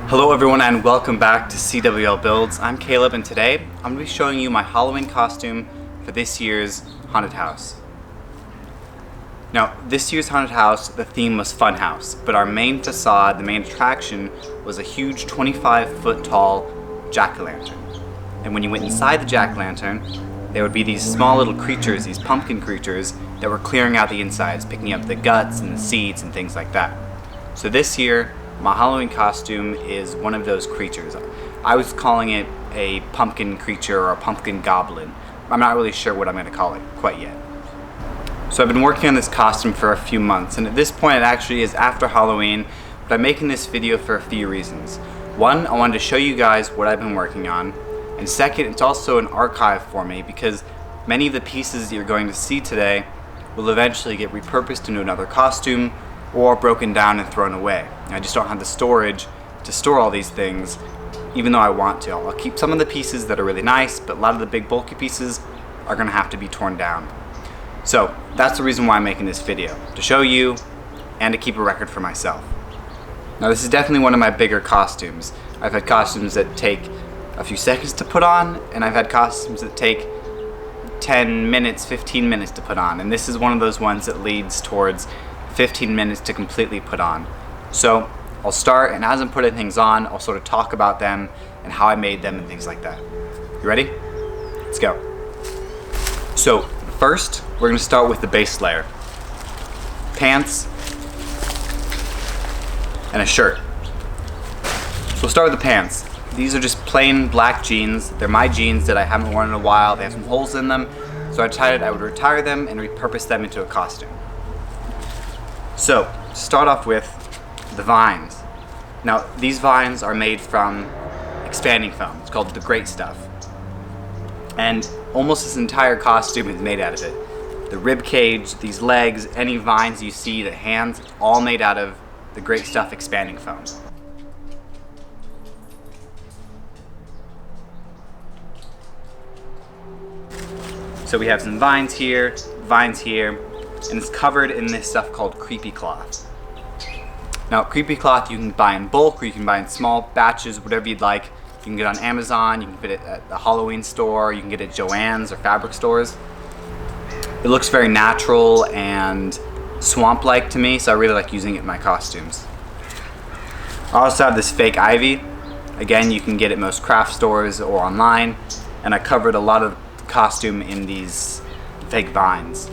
Hello everyone and welcome back to CWLBuilds. I'm Caleb and today I'm going to be showing you my Halloween costume for this year's haunted house. Now this year's haunted house, the theme was Funhouse, but our main facade, the main attraction, was a huge 25-foot tall jack-o'-lantern. And when you went inside the jack-o'-lantern, there would be these small little creatures, these pumpkin creatures, that were clearing out the insides, picking up the guts and the seeds and things like that. So this year, my Halloween costume is one of those creatures. I was calling it a pumpkin creature or a pumpkin goblin. I'm not really sure what I'm going to call it quite yet. So I've been working on this costume for a few months, and at this point it actually is after Halloween, but I'm making this video for a few reasons. One, I wanted to show you guys what I've been working on, and second, it's also an archive for me because many of the pieces that you're going to see today will eventually get repurposed into another costume or broken down and thrown away. I just don't have the storage to store all these things, even though I want to. I'll keep some of the pieces that are really nice, but a lot of the big bulky pieces are going to have to be torn down. So that's the reason why I'm making this video, to show you and to keep a record for myself. Now this is definitely one of my bigger costumes. I've had costumes that take a few seconds to put on, and I've had costumes that take 10 minutes, 15 minutes to put on, and this is one of those ones that leads towards 15 minutes to completely put on. So I'll start, and as I'm putting things on, I'll sort of talk about them and how I made them and things like that. You ready? Let's go. So first, we're going to start with the base layer. Pants and a shirt. So we'll start with the pants. These are just plain black jeans. They're my jeans that I haven't worn in a while. They have some holes in them, so I decided I would retire them and repurpose them into a costume. So, to start off with the vines. Now, these vines are made from expanding foam. It's called the great stuff. And almost this entire costume is made out of it. The rib cage, these legs, any vines you see, the hands, all made out of the great stuff expanding foam. So we have some vines here, and it's covered in this stuff called creepy cloth. Now, creepy cloth you can buy in bulk, or you can buy in small batches, whatever you'd like. You can get it on Amazon, you can get it at the Halloween store, you can get it at Joann's or fabric stores. It looks very natural and swamp-like to me, so I really like using it in my costumes. I also have this fake ivy. Again, you can get it at most craft stores or online, and I covered a lot of the costume in these fake vines.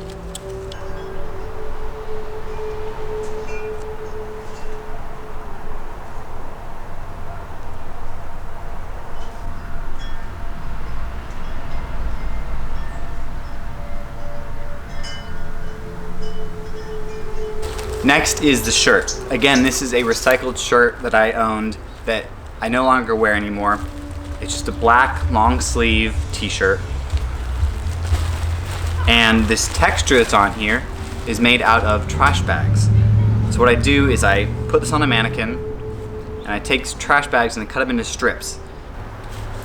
Next is the shirt. Again, this is a recycled shirt that I owned that I no longer wear anymore. It's just a black long sleeve t-shirt. And this texture that's on here is made out of trash bags. So what I do is I put this on a mannequin and I take trash bags and I cut them into strips.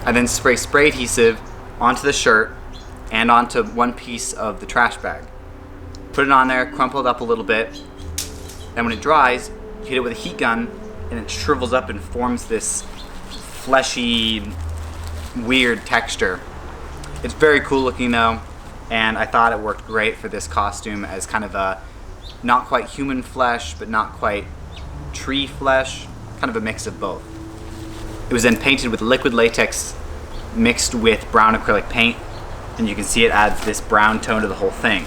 I then spray adhesive onto the shirt and onto one piece of the trash bag. Put it on there, crumple it up a little bit. Then when it dries, you hit it with a heat gun and it shrivels up and forms this fleshy, weird texture. It's very cool looking though, and I thought it worked great for this costume as kind of a not quite human flesh, but not quite tree flesh, kind of a mix of both. It was then painted with liquid latex mixed with brown acrylic paint, and you can see it adds this brown tone to the whole thing.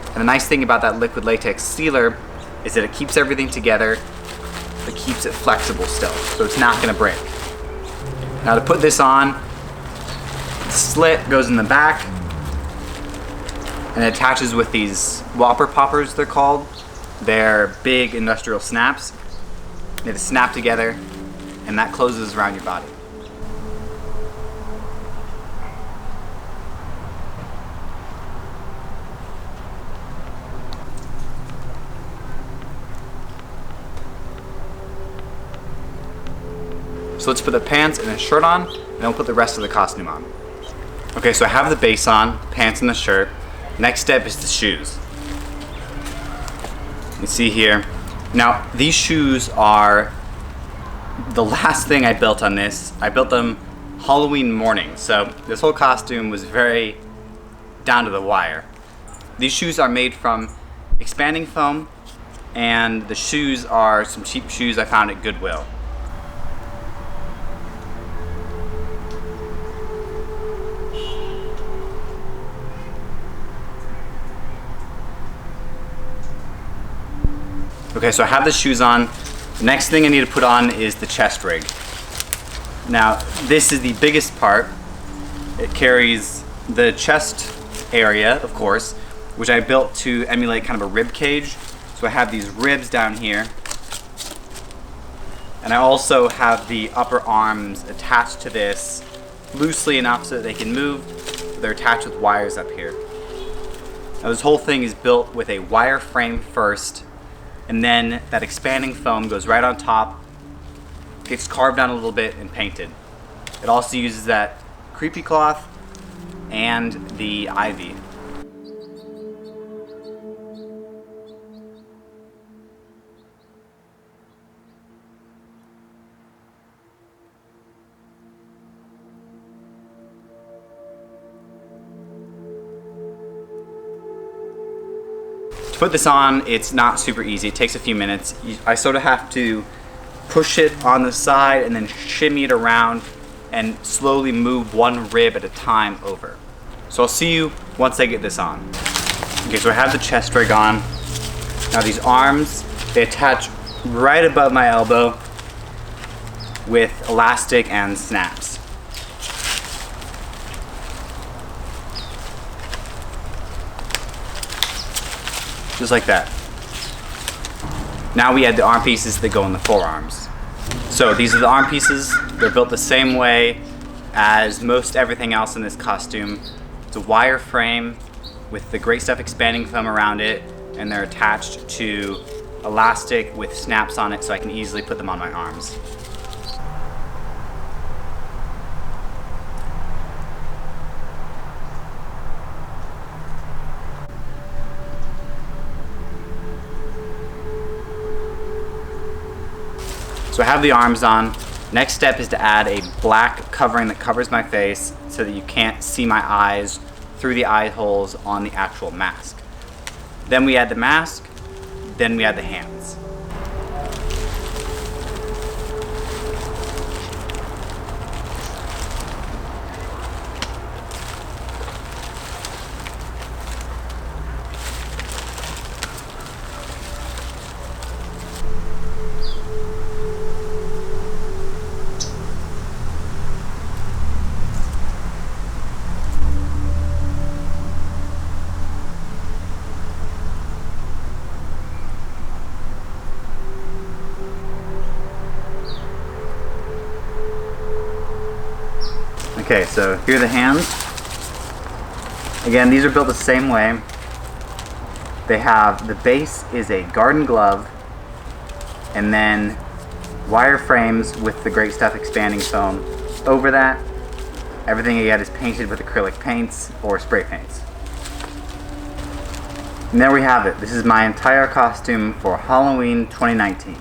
And the nice thing about that liquid latex sealer is that it keeps everything together, but keeps it flexible still, so it's not going to break. Now to put this on, the slit goes in the back, and it attaches with these whopper poppers, they're called. They're big industrial snaps. They just snap together, and that closes around your body. So let's put the pants and the shirt on, and then we'll put the rest of the costume on. Okay, so I have the base on, pants and the shirt. Next step is the shoes. You see here. Now, these shoes are the last thing I built on this, I built them Halloween morning. So this whole costume was very down to the wire. These shoes are made from expanding foam, and the shoes are some cheap shoes I found at Goodwill. Okay, so I have the shoes on. The next thing I need to put on is the chest rig. Now, this is the biggest part. It carries the chest area, of course, which I built to emulate kind of a rib cage. So I have these ribs down here. And I also have the upper arms attached to this loosely enough so that they can move. They're attached with wires up here. Now, this whole thing is built with a wire frame first, and then that expanding foam goes right on top, gets carved down a little bit and painted. It also uses that creepy cloth and the ivy. To put this on, it's not super easy. It takes a few minutes. I sort of have to push it on the side and then shimmy it around and slowly move one rib at a time over. So I'll see you once I get this on. Okay, so I have the chest rig on. Now these arms, they attach right above my elbow with elastic and snaps. Just like that. Now we add the arm pieces that go in the forearms. So these are the arm pieces. They're built the same way as most everything else in this costume. It's a wire frame with the Great Stuff expanding foam around it, and they're attached to elastic with snaps on it so I can easily put them on my arms. So I have the arms on. Next step is to add a black covering that covers my face so that you can't see my eyes through the eye holes on the actual mask. Then we add the mask, then we add the hands. Okay, so here are the hands. Again, these are built the same way. They have, the base is a garden glove, and then wire frames with the Great Stuff expanding foam over that. Everything you get is painted with acrylic paints or spray paints. And there we have it. This is my entire costume for Halloween 2019.